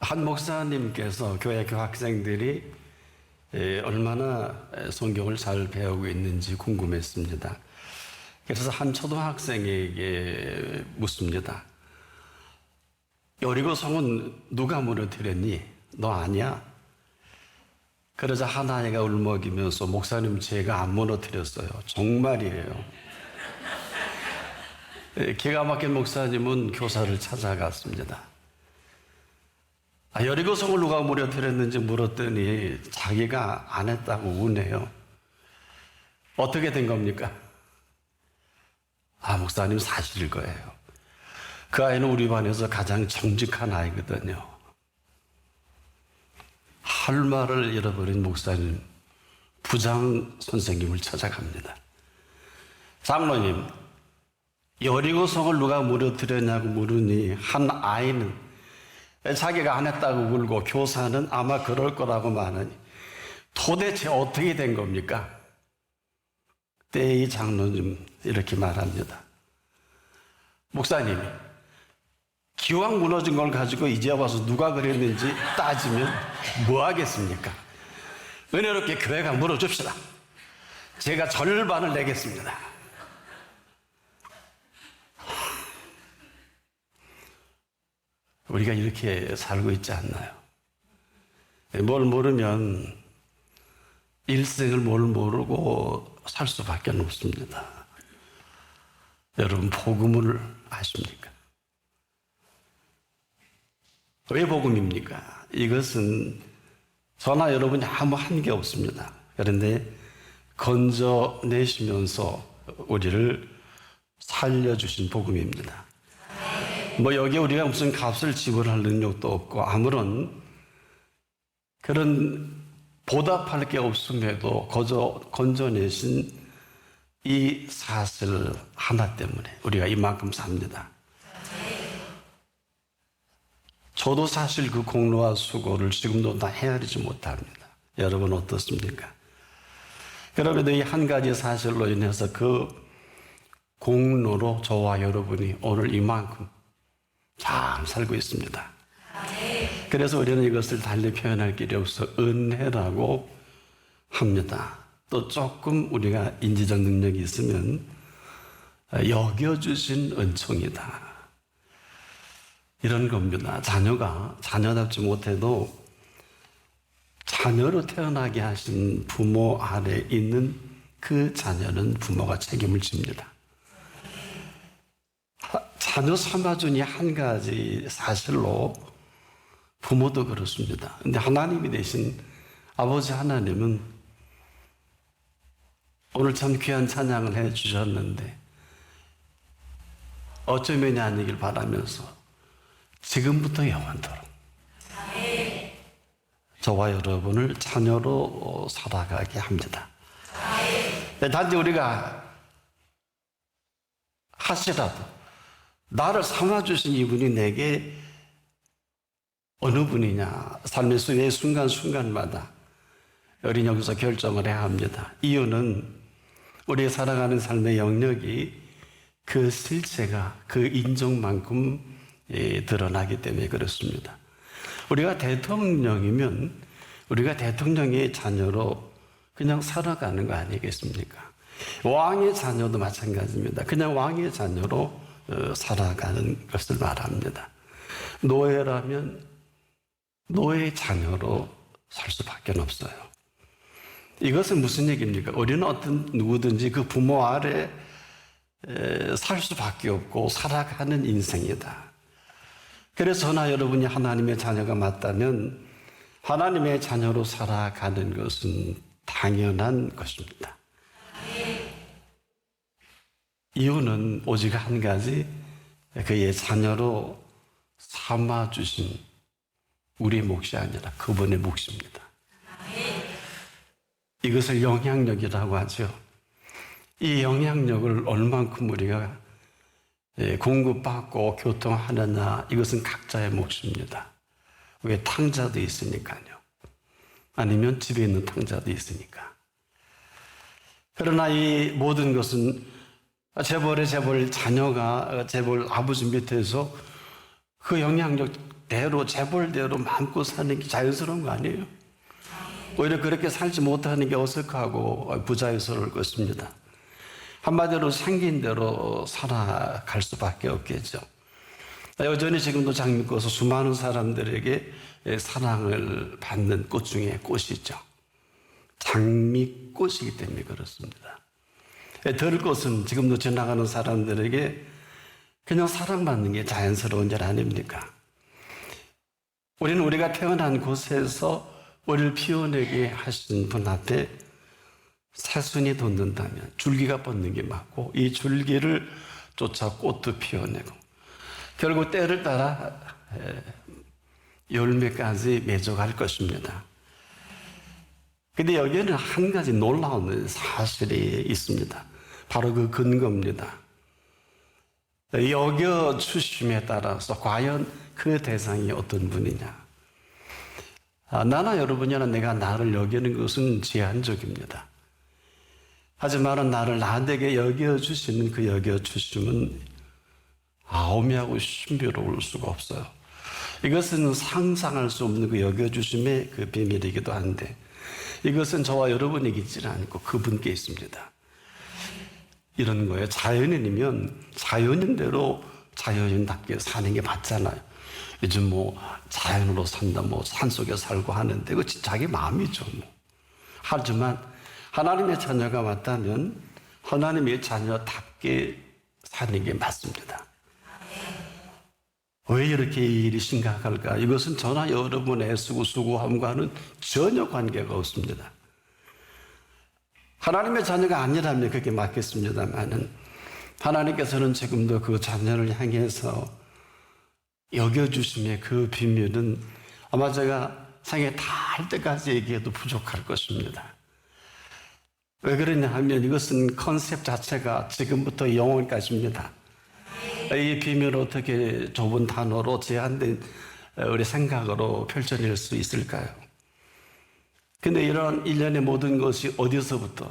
한 목사님께서 교회 교학생들이 얼마나 성경을 잘 배우고 있는지 궁금했습니다. 그래서 한 초등학생에게 묻습니다. 여리고 성은 누가 무너뜨렸니? 너 아니야? 그러자 하나이가 울먹이면서 목사님 제가 안 무너뜨렸어요. 정말이에요. 기가 막힌 목사님은 교사를 찾아갔습니다. 여리고 성을 누가 무너뜨렸는지 물었더니 자기가 안 했다고 우네요. 어떻게 된 겁니까? 목사님 사실일 거예요. 그 아이는 우리 반에서 가장 정직한 아이거든요. 할 말을 잃어버린 목사님, 부장 선생님을 찾아갑니다. 장로님, 여리고 성을 누가 무너뜨렸냐고 물으니 한 아이는 자기가 안 했다고 울고 교사는 아마 그럴 거라고 말하니 도대체 어떻게 된 겁니까? 그때 이 장로님 이렇게 말합니다. 목사님, 기왕 무너진 걸 가지고 이제 와서 누가 그랬는지 따지면 뭐 하겠습니까? 은혜롭게 교회가 물어줍시다. 제가 절반을 내겠습니다. 우리가 이렇게 살고 있지 않나요? 뭘 모르면 일생을 뭘 모르고 살 수밖에 없습니다. 여러분 복음을 아십니까? 왜 복음입니까? 이것은 저나 여러분이 아무 한계 없습니다. 그런데 건져내시면서 우리를 살려주신 복음입니다. 여기에 우리가 무슨 값을 지불할 능력도 없고 아무런 그런 보답할 게 없음에도 건져내신 이 사실 하나 때문에 우리가 이만큼 삽니다. 저도 사실 그 공로와 수고를 지금도 다 헤아리지 못합니다. 여러분 어떻습니까? 그럼에도 이 한 가지 사실로 인해서 그 공로로 저와 여러분이 오늘 이만큼 잘 살고 있습니다. 그래서 우리는 이것을 달리 표현할 길이 없어 은혜라고 합니다. 또 조금 우리가 인지적 능력이 있으면 여겨주신 은총이다. 이런 겁니다. 자녀가 자녀답지 못해도 자녀로 태어나게 하신 부모 아래 있는 그 자녀는 부모가 책임을 집니다. 자녀 삼아주니 한 가지 사실로 부모도 그렇습니다. 근데 하나님이 되신 아버지 하나님은 오늘 참 귀한 찬양을 해 주셨는데 어쩌면이 아니길 바라면서 지금부터 영원토록 저와 여러분을 자녀로 살아가게 합니다. 단지 우리가 하시라도 나를 삼아주신 이분이 내게 어느 분이냐 삶의 매 순간순간마다 우리는 여기서 결정을 해야 합니다. 이유는 우리의 살아가는 삶의 영역이 그 실체가 그 인정만큼 드러나기 때문에 그렇습니다. 우리가 대통령이면 우리가 대통령의 자녀로 그냥 살아가는 거 아니겠습니까? 왕의 자녀도 마찬가지입니다. 그냥 왕의 자녀로 살아가는 것을 말합니다. 노예라면 노예의 자녀로 살 수밖에 없어요. 이것은 무슨 얘기입니까? 우리는 누구든지 그 부모 아래 살 수밖에 없고 살아가는 인생이다. 그래서 저나 여러분이 하나님의 자녀가 맞다면 하나님의 자녀로 살아가는 것은 당연한 것입니다. 이유는 오직 한 가지, 그의 자녀로 삼아주신 우리의 몫이 아니라 그분의 몫입니다. 이것을 영향력이라고 하죠. 이 영향력을 얼만큼 우리가 공급받고 교통하느냐, 이것은 각자의 몫입니다. 왜? 탕자도 있으니까요. 아니면 집에 있는 탕자도 있으니까. 그러나 이 모든 것은 재벌의 재벌 자녀가 재벌 아버지 밑에서 그 영향력 대로 재벌대로 마음껏 사는 게 자연스러운 거 아니에요? 오히려 그렇게 살지 못하는 게 어색하고 부자유스러울 것입니다. 한마디로 생긴 대로 살아갈 수밖에 없겠죠. 여전히 지금도 장미꽃은 수많은 사람들에게 사랑을 받는 꽃 중에 꽃이죠. 장미꽃이기 때문에 그렇습니다. 들꽃은 지금도 지나가는 사람들에게 그냥 사랑받는 게 자연스러운 일 아닙니까? 우리는 우리가 태어난 곳에서 우리를 피워내게 하신 분 앞에 새순이 돋는다면 줄기가 뻗는 게 맞고, 이 줄기를 쫓아 꽃도 피워내고 결국 때를 따라 열매까지 맺어갈 것입니다. 근데 여기에는 한 가지 놀라운 사실이 있습니다. 바로 그 근거입니다. 여겨주심에 따라서 과연 그 대상이 어떤 분이냐. 나나 여러분이나 내가 나를 여기는 것은 제한적입니다. 하지만 나를 나되게 여겨주시는 그 여겨주심은 오묘하고 신비로울 수가 없어요. 이것은 상상할 수 없는 그 여겨주심의 그 비밀이기도 한데, 이것은 저와 여러분에게 있지는 않고 그분께 있습니다. 이런 거예요. 자연인이면 자연인대로 자연인답게 사는 게 맞잖아요. 요즘 뭐 자연으로 산다, 뭐 산속에 살고 하는데 그거 자기 마음이죠. 뭐. 하지만 하나님의 자녀가 맞다면 하나님의 자녀답게 사는 게 맞습니다. 왜 이렇게 일이 심각할까? 이것은 저나 여러분의 애쓰고 수고함과는 전혀 관계가 없습니다. 하나님의 자녀가 아니라면 그게 맞겠습니다만은, 하나님께서는 지금도 그 자녀를 향해서 여겨주심의 그 비밀은 아마 제가 생애 다 할 때까지 얘기해도 부족할 것입니다. 왜 그러냐 하면 이것은 컨셉 자체가 지금부터 영원까지입니다. 이 비밀을 어떻게 좁은 단어로 제한된 우리 생각으로 펼쳐낼 수 있을까요? 근데 이런 일련의 모든 것이 어디서부터?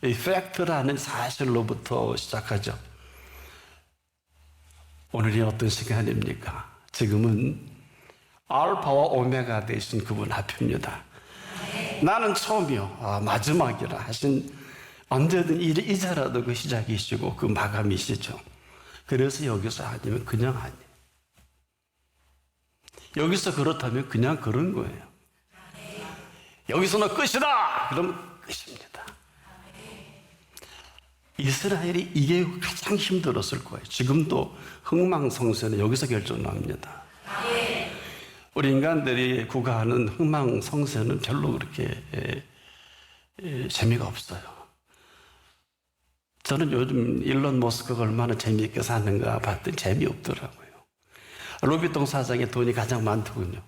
이 팩트라는 사실로부터 시작하죠. 오늘이 어떤 시간입니까? 지금은 알파와 오메가 되신 그분 앞입니다. 나는 처음이요, 마지막이라 하신 언제든 이제라도 그 시작이시고 그 마감이시죠. 그래서 여기서 아니면 그냥 아니에요. 여기서 그렇다면 그냥 그런 거예요. 여기서는 끝이다! 그러면 끝입니다. 이스라엘이 이게 가장 힘들었을 거예요. 지금도 흥망성쇠는 여기서 결정납니다. 우리 인간들이 구가하는 흥망성쇠는 별로 그렇게 재미가 없어요. 저는 요즘 일론 머스크가 얼마나 재미있게 사는가 봤더니 재미없더라고요. 루비통 사장의 돈이 가장 많더군요.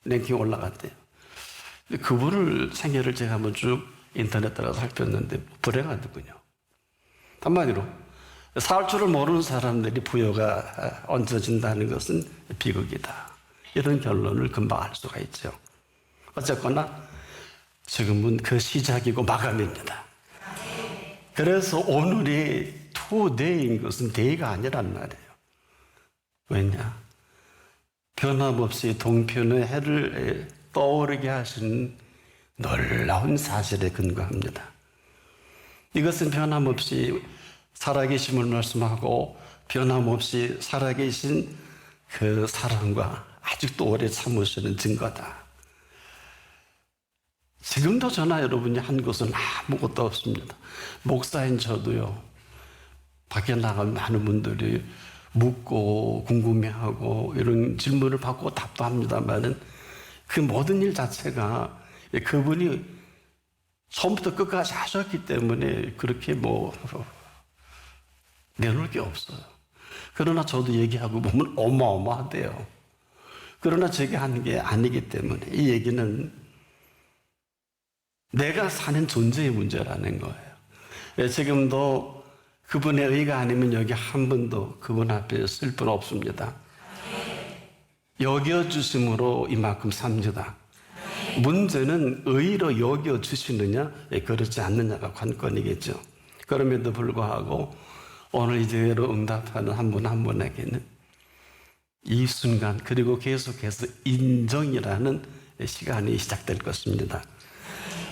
랭킹 올라갔대요. 그분을 생애를 제가 한번 쭉 인터넷 따라 살폈는데 불행하더군요. 한마디로 살 줄을 모르는 사람들이 부여가 얹어진다는 것은 비극이다. 이런 결론을 금방 알 수가 있죠. 어쨌거나 지금은 그 시작이고 마감입니다. 그래서 오늘이 투데이인 것은 데이가 아니란 말이에요. 왜냐? 변함없이 동편의 해를 떠오르게 하신 놀라운 사실에 근거합니다. 이것은 변함없이 살아계심을 말씀하고 변함없이 살아계신 그 사랑과 아직도 오래 참으시는 증거다. 지금도 저나 여러분이 한 것은 아무것도 없습니다. 목사인 저도요, 밖에 나가면 많은 분들이 묻고 궁금해하고 이런 질문을 받고 답도 합니다만은 그 모든 일 자체가 그분이 처음부터 끝까지 하셨기 때문에 그렇게 뭐 내놓을 게 없어요. 그러나 저도 얘기하고 보면 어마어마하대요. 그러나 제게 하는 게 아니기 때문에 이 얘기는 내가 사는 존재의 문제라는 거예요. 지금도 그분의 의가 아니면 여기 한 분도 그분 앞에 쓸 분 없습니다. 여겨주심으로 이만큼 삽니다. 문제는 의로 여겨주시느냐 그렇지 않느냐가 관건이겠죠. 그럼에도 불구하고 오늘 이 기회로 응답하는 한 분 한 분에게는 이 순간 그리고 계속해서 인정이라는 시간이 시작될 것입니다.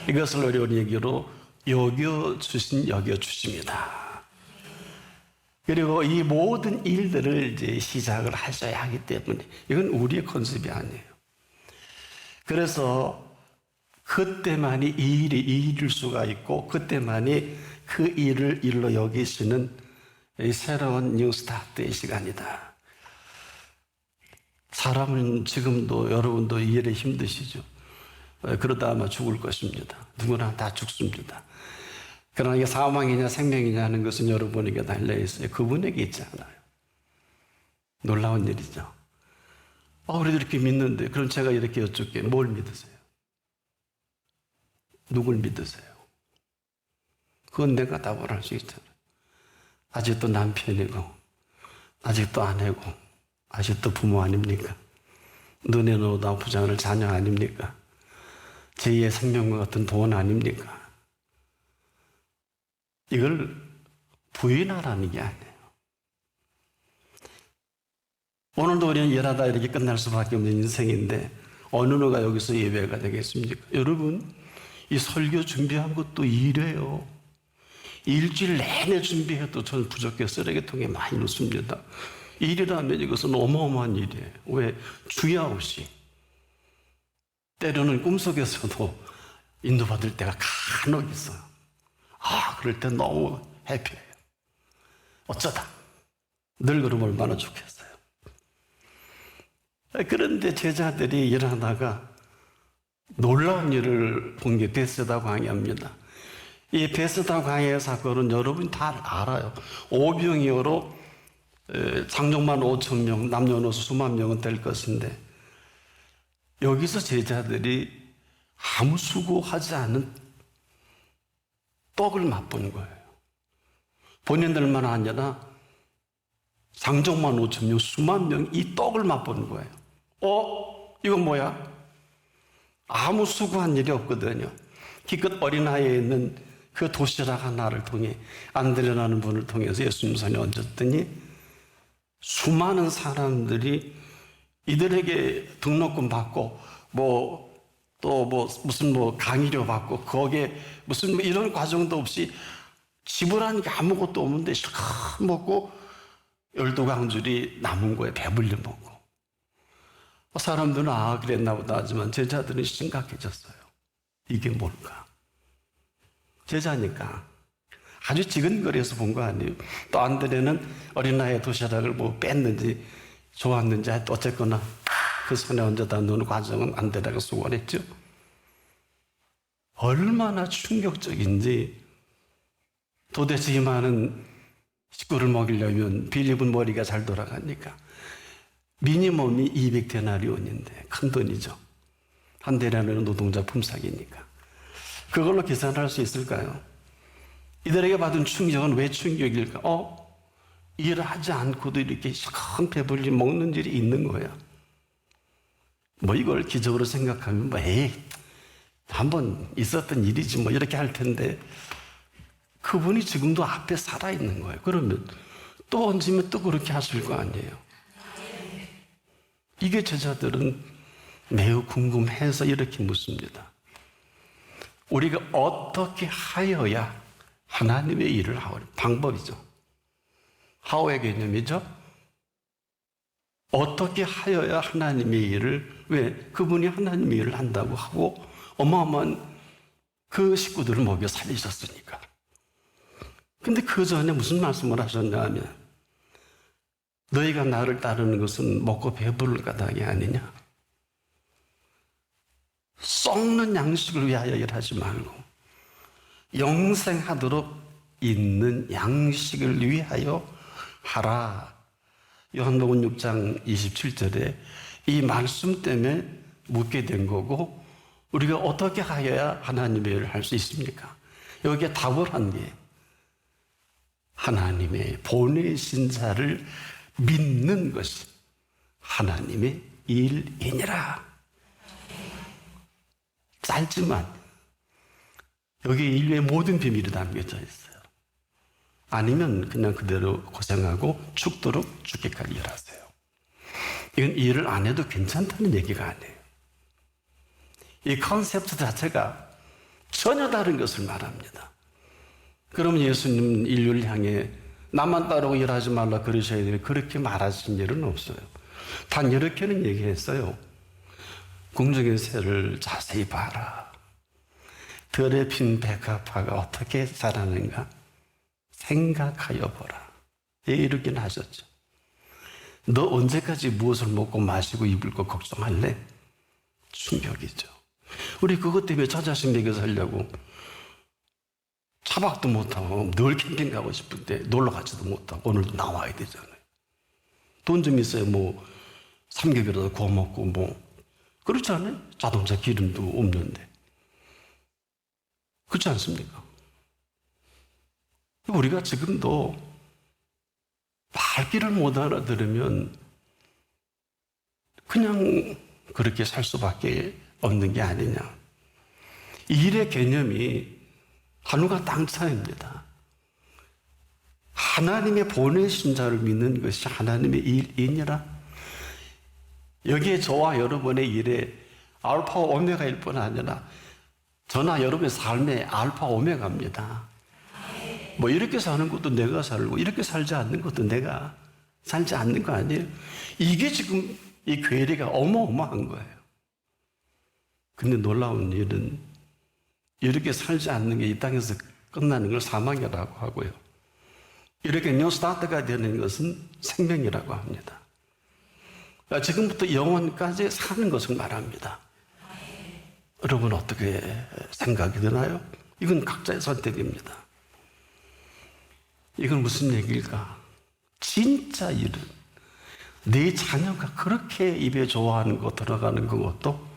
이것을 어려운 얘기로 여겨주십니다. 그리고 이 모든 일들을 이제 시작을 하셔야 하기 때문에 이건 우리의 컨셉이 아니에요. 그래서 그때만이 이 일이 일일 수가 있고 그때만이 그 일을 일로 여기시는 이 새로운 뉴 스타트의 시간이다. 사람은 지금도 여러분도 이 일에 힘드시죠. 그러다 아마 죽을 것입니다. 누구나 다 죽습니다. 그러나 이게 사망이냐 생명이냐 하는 것은 여러분에게 달려있어요. 그분에게 있지 않아요. 놀라운 일이죠. 우리도 이렇게 믿는데 그럼 제가 이렇게 여쭙게 뭘 믿으세요? 누굴 믿으세요? 그건 내가 답을 할 수 있잖아요. 아직도 남편이고 아직도 아내고 아직도 부모 아닙니까? 눈에 넣어도 아프지 않을 자녀 아닙니까? 제2의 생명과 같은 돈 아닙니까? 이걸 부인하라는 게 아니에요. 오늘도 우리는 일하다 이렇게 끝날 수밖에 없는 인생인데 어느 누가 여기서 예외가 되겠습니까? 여러분, 이 설교 준비한 것도 일이에요. 일주일 내내 준비해도 저는 부족해 쓰레기통에 많이 넣습니다. 일이라면 이것은 어마어마한 일이에요. 왜? 주야 없이. 때로는 꿈속에서도 인도받을 때가 간혹 있어요. 그럴 때 너무 해피해요. 어쩌다. 늘 그러면 얼마나 좋겠어요. 그런데 제자들이 일하다가 놀라운 일을 본 게 베세다 광야입니다. 이 베세다 광야의 사건은 여러분 다 알아요. 오병이어로 장정만 5천 명, 남녀노소 수만 명은 될 것인데 여기서 제자들이 아무 수고하지 않은 떡을 맛본 거예요. 본인들만 아니라 장정만 5천 명, 수만 명 이 떡을 맛본 거예요. 이건 뭐야? 아무 수고한 일이 없거든요. 기껏 어린아이에 있는 그 도시락 하나를 통해 안드레라는 분을 통해서 예수님 손에 얹었더니 수많은 사람들이 이들에게 등록금 받고 무슨 강의료 받고 거기에 무슨 이런 과정도 없이 지불하는 게 아무것도 없는데 실컷 먹고 12강줄이 남은 거에 배불려 먹고 사람들은 그랬나 보다 하지만 제자들은 심각해졌어요. 이게 뭘까? 제자니까 아주 지근거려서 본 거 아니에요. 또 안드레는 어린아이의 도시락을 뺐는지 좋았는지 어쨌거나 그 손에 얹어다 놓은 과정은 안드레가 수고했죠. 얼마나 충격적인지 도대체 이 많은 식구를 먹이려면 빌립은 머리가 잘 돌아가니까 미니멈이 200데나리온인데 큰 돈이죠. 한 데나리온은 노동자 품삯이니까. 그걸로 계산할 수 있을까요? 이들에게 받은 충격은 왜 충격일까? 일을 하지 않고도 이렇게 큰 배불리 먹는 일이 있는 거야. 이걸 기적으로 생각하면 한번 있었던 일이지 이렇게 할 텐데 그분이 지금도 앞에 살아있는 거예요. 그러면 또 얹으면 또 그렇게 하실 거 아니에요. 이게 제자들은 매우 궁금해서 이렇게 묻습니다. 우리가 어떻게 하여야 하나님의 일을 하오리? 방법이죠. 하오의 개념이죠. 어떻게 하여야 하나님의 일을, 왜? 그분이 하나님의 일을 한다고 하고 어마어마한 그 식구들을 먹여 살리셨으니까. 근데 그 전에 무슨 말씀을 하셨냐 하면 너희가 나를 따르는 것은 먹고 배부를 까닭이 아니냐. 썩는 양식을 위하여 일하지 말고 영생하도록 있는 양식을 위하여 하라. 요한복음 6장 27절에 이 말씀 때문에 묻게 된 거고 우리가 어떻게 하여야 하나님의 일을 할 수 있습니까? 여기에 답을 한 게 하나님의 보내신 자를 믿는 것이 하나님의 일이니라. 짧지만 여기 인류의 모든 비밀이 담겨져 있어요. 아니면 그냥 그대로 고생하고 죽도록 죽기까지 일하세요. 이건 일을 안 해도 괜찮다는 얘기가 아니에요. 이 컨셉트 자체가 전혀 다른 것을 말합니다. 그러면 예수님은 인류를 향해 나만 따르고 일하지 말라 그러셔야 돼요. 그렇게 말하신 일은 없어요. 단 이렇게는 얘기했어요. 궁중의 새를 자세히 봐라. 들에 핀 백합화가 어떻게 자라는가 생각하여 보라. 이렇게 하셨죠. 너 언제까지 무엇을 먹고 마시고 입을 거 걱정할래? 충격이죠. 우리 그것 때문에 저 자식 먹여 살려고 차박도 못하고 늘 캠핑 가고 싶은데 놀러 가지도 못하고 오늘도 나와야 되잖아요. 돈 좀 있어야 뭐 삼겹이라도 구워 먹고 뭐 그렇지 않아요? 자동차 기름도 없는데. 그렇지 않습니까? 우리가 지금도 말귀를 못 알아들으면 그냥 그렇게 살 수밖에 없는 게 아니냐. 일의 개념이 하늘과 땅 차이입니다. 하나님의 보내신 자를 믿는 것이 하나님의 일이니라. 여기에 저와 여러분의 일에 알파와 오메가일 뿐 아니라 저나 여러분의 삶의 알파 오메가입니다. 뭐 이렇게 사는 것도 내가 살고 이렇게 살지 않는 것도 내가 살지 않는 거 아니에요? 이게 지금 이 괴리가 어마어마한 거예요. 근데 놀라운 일은 이렇게 살지 않는 게 이 땅에서 끝나는 걸 사망이라고 하고요. 이렇게 뉴 스타트가 되는 것은 생명이라고 합니다. 지금부터 영원까지 사는 것을 말합니다. 여러분 어떻게 생각이 드나요? 이건 각자의 선택입니다. 이건 무슨 얘기일까? 진짜 일은 내 자녀가 그렇게 입에 좋아하는 거 들어가는 것도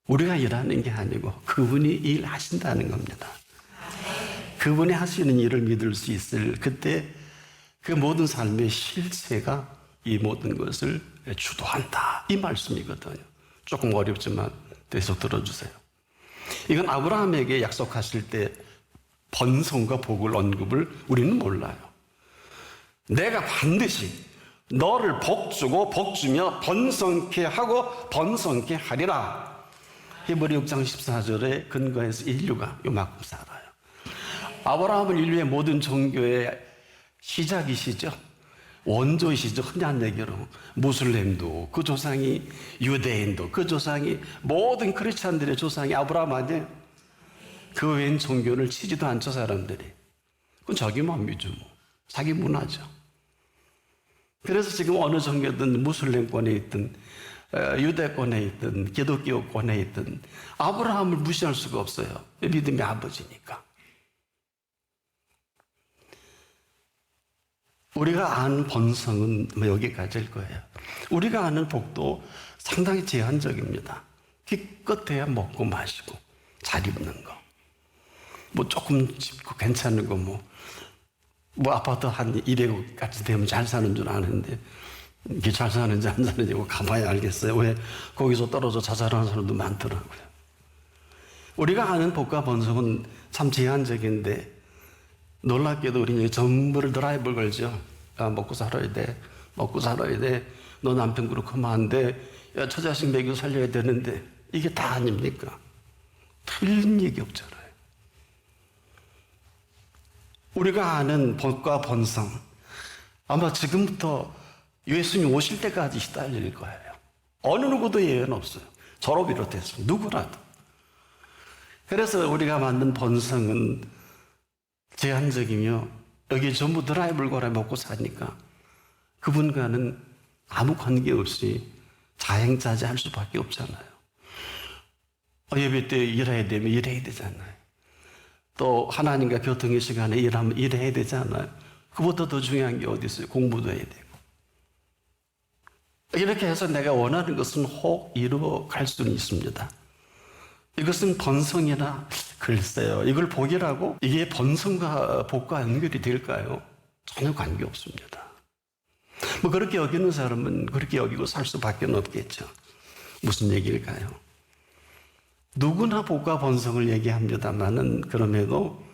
우리가 일하는 게 아니고 그분이 일하신다는 겁니다. 그분이 하시는 일을 믿을 수 있을 그때 그 모든 삶의 실체가 이 모든 것을 주도한다. 이 말씀이거든요. 조금 어렵지만 계속 들어주세요. 이건 아브라함에게 약속하실 때 번성과 복을 언급을 우리는 몰라요. 내가 반드시 너를 복주고 복주며 번성케 하고 번성케 하리라. 히브리 6장 14절에 근거해서 인류가 요만큼 살아요. 아브라함은 인류의 모든 종교의 시작이시죠. 원조이시죠. 흔한 얘기로 무슬림도 그 조상이 유대인도 그 조상이 모든 크리스찬들의 조상이 아브라함 아니에요? 그 외엔 종교를 치지도 않죠 사람들이. 그건 자기만 믿죠 뭐. 자기 문화죠. 그래서 지금 어느 종교든 무슬림권에 있든 유대권에 있든 기독교권에 있든 아브라함을 무시할 수가 없어요. 믿음의 아버지니까. 우리가 아는 본성은 여기까지일 거예요. 우리가 아는 복도 상당히 제한적입니다. 기껏해야 먹고 마시고 잘 입는 거. 뭐 조금 집고 괜찮은 거 뭐 아파트 한 200억까지 되면 잘 사는 줄 아는데 이게 잘 사는지 안 사는지 가봐야 알겠어요. 왜 거기서 떨어져 자살하는 사람도 많더라고요. 우리가 아는 복과 본성은 참 제한적인데 놀랍게도 우리는 전부를 드라이브를 걸죠. 야, 먹고 살아야 돼. 먹고 살아야 돼. 너 남편 그렇게 하면 안 돼. 야, 저 자식 먹여 살려야 되는데 이게 다 아닙니까? 틀린 얘기 없잖아요. 우리가 아는 복과 본성 아마 지금부터 예수님 오실 때까지 시달릴 거예요. 어느 누구도 예외는 없어요. 저로 비롯해서 누구라도. 그래서 우리가 만든 본성은 제한적이며 여기 전부 드라이브를 걸어 먹고 사니까 그분과는 아무 관계없이 자행자재할 수밖에 없잖아요. 예배 때 일해야 되면 일해야 되잖아요. 또 하나님과 교통의 시간에 일하면 일해야 되잖아요. 그보다 더 중요한 게 어디 있어요? 공부도 해야 되고. 이렇게 해서 내가 원하는 것은 혹 이루어 갈 수는 있습니다. 이것은 번성이나 글쎄요. 이걸 복이라고? 이게 번성과 복과 연결이 될까요? 전혀 관계없습니다. 뭐 그렇게 여기는 사람은 그렇게 여기고 살 수밖에 없겠죠. 무슨 얘기일까요? 누구나 복과 번성을 얘기합니다만은 그럼에도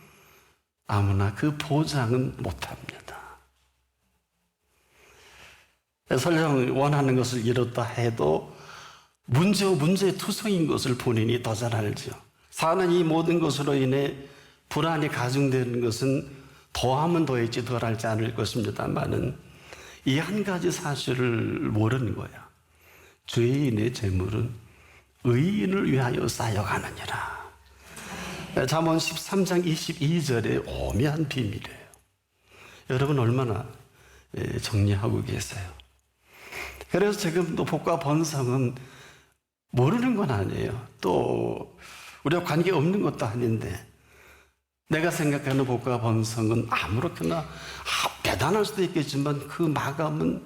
아무나 그 보장은 못합니다. 설령 원하는 것을 이뤘다 해도 문제의 투성인 것을 본인이 더 잘 알죠. 사는 이 모든 것으로 인해 불안이 가중되는 것은 더하면 더했지 덜하지 않을 것입니다만은 이 한 가지 사실을 모르는 거야. 죄인의 재물은 의인을 위하여 쌓여가느니라. 잠언 13장 22절의 오묘한 비밀이에요. 여러분 얼마나 정리하고 계세요? 그래서 지금도 복과 번성은 모르는 건 아니에요. 또 우리와 관계없는 것도 아닌데 내가 생각하는 복과 번성은 아무렇게나 대단할 수도 있겠지만 그 마감은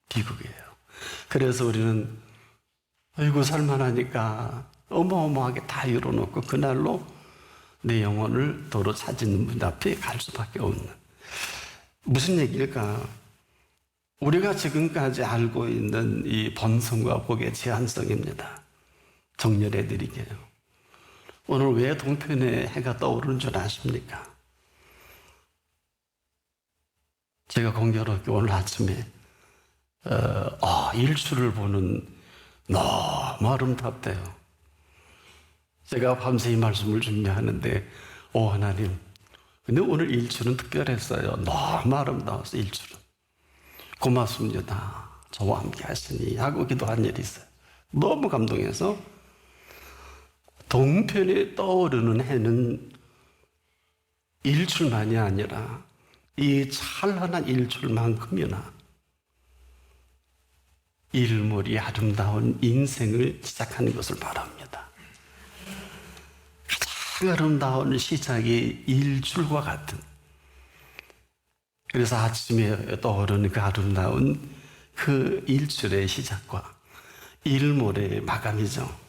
비극이에요. 그래서 우리는 아이고 살만하니까 어마어마하게 다 이뤄놓고 그날로 내 영혼을 도로 찾는 분 앞에 갈 수밖에 없는. 무슨 얘기일까? 우리가 지금까지 알고 있는 이 번성과 복의 제한성입니다. 정렬해 드릴게요. 오늘 왜 동편에 해가 떠오르는 줄 아십니까? 제가 공교롭게 오늘 아침에 일출을 보는 너무 아름답대요. 제가 밤새 이 말씀을 준비하는데 하나님, 근데 오늘 일출은 특별했어요. 너무 아름다워서 일출은. 고맙습니다. 저와 함께 하시니 하고 기도한 일이 있어요. 너무 감동해서 동편에 떠오르는 해는 일출만이 아니라 이 찬란한 일출만큼이나 일몰이 아름다운 인생을 시작하는 것을 바랍니다. 가장 아름다운 시작이 일출과 같은, 그래서 아침에 떠오르는 그 아름다운 그 일출의 시작과 일몰의 마감이죠.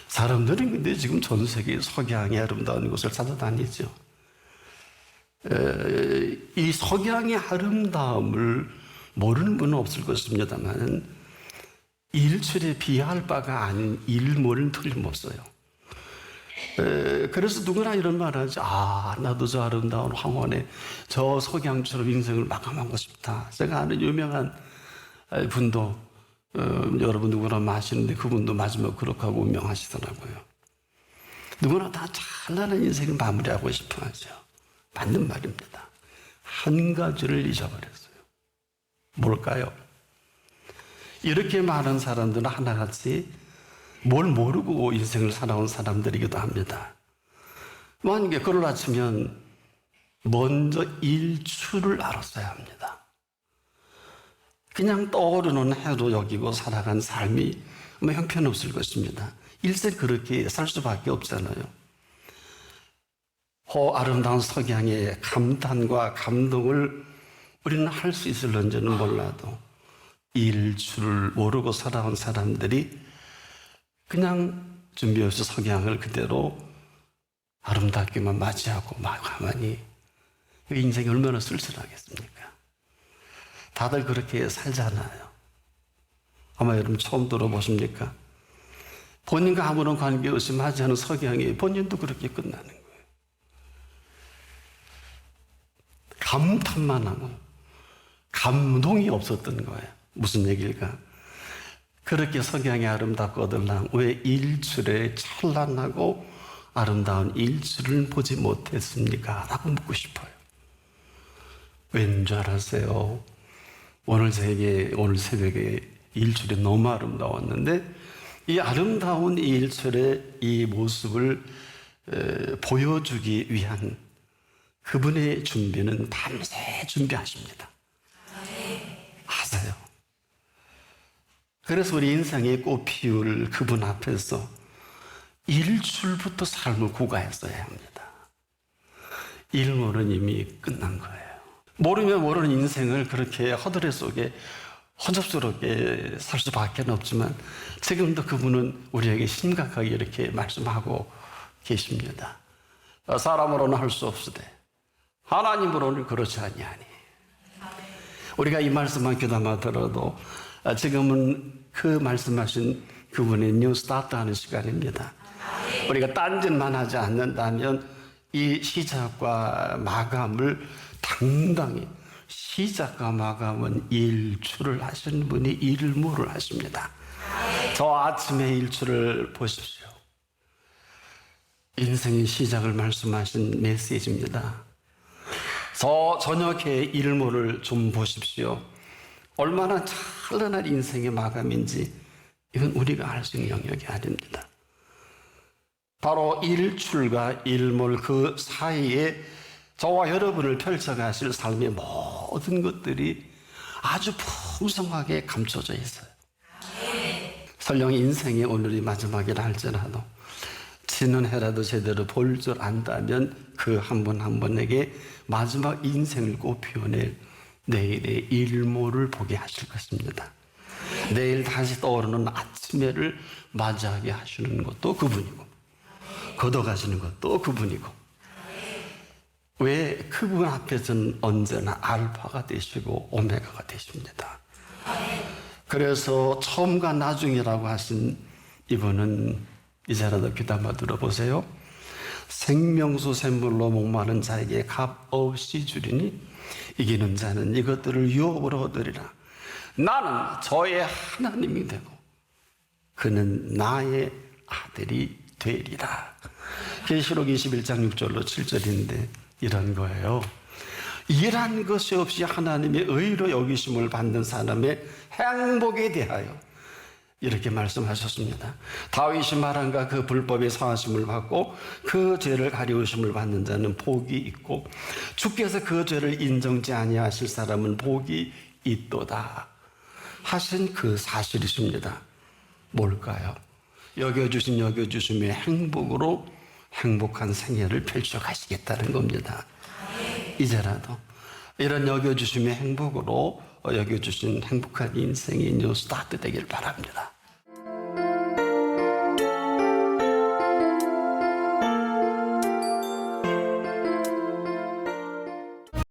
사람들은 근데 지금 전 세계 석양이 아름다운 곳을 찾아다니죠. 이 석양의 아름다움을 모르는 분은 없을 것입니다만 일출에 비할 바가 아닌 일몰은 틀림없어요. 그래서 누구나 이런 말을 하죠. 나도 저 아름다운 황혼에 저 석양처럼 인생을 마감하고 싶다. 제가 아는 유명한 분도 여러분 누구나 마시는데 그분도 마지막 그렇게 하고 운명하시더라고요. 누구나 다 찬란한 인생을 마무리하고 싶어 하죠. 맞는 말입니다. 한 가지를 잊어버렸어요. 뭘까요? 이렇게 많은 사람들은 하나같이 뭘 모르고 인생을 살아온 사람들이기도 합니다. 만약에 그걸 아치면 먼저 일출을 알았어야 합니다. 그냥 떠오르는 해로 여기고 살아간 삶이 형편없을 것입니다. 일생 그렇게 살 수밖에 없잖아요. 아름다운 석양의 감탄과 감동을 우리는 할 수 있을런지는 몰라도 일출을 모르고 살아온 사람들이 그냥 준비 없이 석양을 그대로 아름답게만 맞이하고 가만히 인생이 얼마나 쓸쓸하겠습니까? 다들 그렇게 살잖아요. 아마 여러분 처음 들어보십니까? 본인과 아무런 관계없이 맞이하는 석양이 본인도 그렇게 끝나는 거예요. 감탄만 하고 감동이 없었던 거예요. 무슨 얘기일까? 그렇게 석양이 아름답거든 왜 일출에 찬란하고 아름다운 일출을 보지 못했습니까? 라고 묻고 싶어요. 왠 줄 알았어요? 오늘 새벽에 일출이 너무 아름다웠는데 이 아름다운 일출의 이 모습을 보여주기 위한 그분의 준비는 밤새 준비하십니다. 아세요? 그래서 우리 인생의 꽃 피울 그분 앞에서 일출부터 삶을 구가했어야 합니다. 일몰은 이미 끝난 거예요. 모르면 모르는 인생을 그렇게 허드렛 속에 허접스럽게 살 수밖에 없지만 지금도 그분은 우리에게 심각하게 이렇게 말씀하고 계십니다. 사람으로는 할 수 없으되 하나님으로는 그렇지 아니하니. 우리가 이 말씀만 귀담아 들어도 지금은 그 말씀하신 그분의 뉴 스타트 하는 시간입니다. 우리가 딴짓만 하지 않는다면 이 시작과 마감을 당당히 시작과 마감은 일출을 하시는 분이 일모를 하십니다. 저 아침의 일출을 보십시오. 인생의 시작을 말씀하신 메시지입니다. 저 저녁의 일모를 좀 보십시오. 얼마나 찬란한 인생의 마감인지 이건 우리가 알 수 있는 영역이 아닙니다. 바로 일출과 일몰 그 사이에 저와 여러분을 펼쳐가실 삶의 모든 것들이 아주 풍성하게 감춰져 있어요. 설령 인생의 오늘이 마지막이라 할지라도 지는 해라도 제대로 볼 줄 안다면 그 한 분 한 분에게 마지막 인생을 꽃피워낼 내일의 일모를 보게 하실 것입니다. 내일 다시 떠오르는 아침해를 맞이하게 하시는 것도 그분이고 걷어가시는 것도 그분이고 왜 그분 앞에서는 언제나 알파가 되시고 오메가가 되십니다. 그래서 처음과 나중이라고 하신 이분은 이제라도 귀담아 들어보세요. 생명수 샘물로 목마른 자에게 값 없이 주리니 이기는 자는 이것들을 유업으로 얻으리라. 나는 저의 하나님이 되고 그는 나의 아들이 되리라. 계시록 21장 6절로 7절인데 이런 거예요. 일한 것이 없이 하나님의 의로 여기심을 받는 사람의 행복에 대하여 이렇게 말씀하셨습니다. 다윗이 말한가 그 불법의 사하심을 받고 그 죄를 가리우심을 받는 자는 복이 있고 주께서 그 죄를 인정지 아니하실 사람은 복이 있도다 하신 그 사실이십니다. 뭘까요? 여겨주심의 행복으로 행복한 생애를 펼쳐가시겠다는 겁니다. 이제라도 이런 여겨주심의 행복으로 여겨주신 행복한 인생이 뉴 스타트 되길 바랍니다.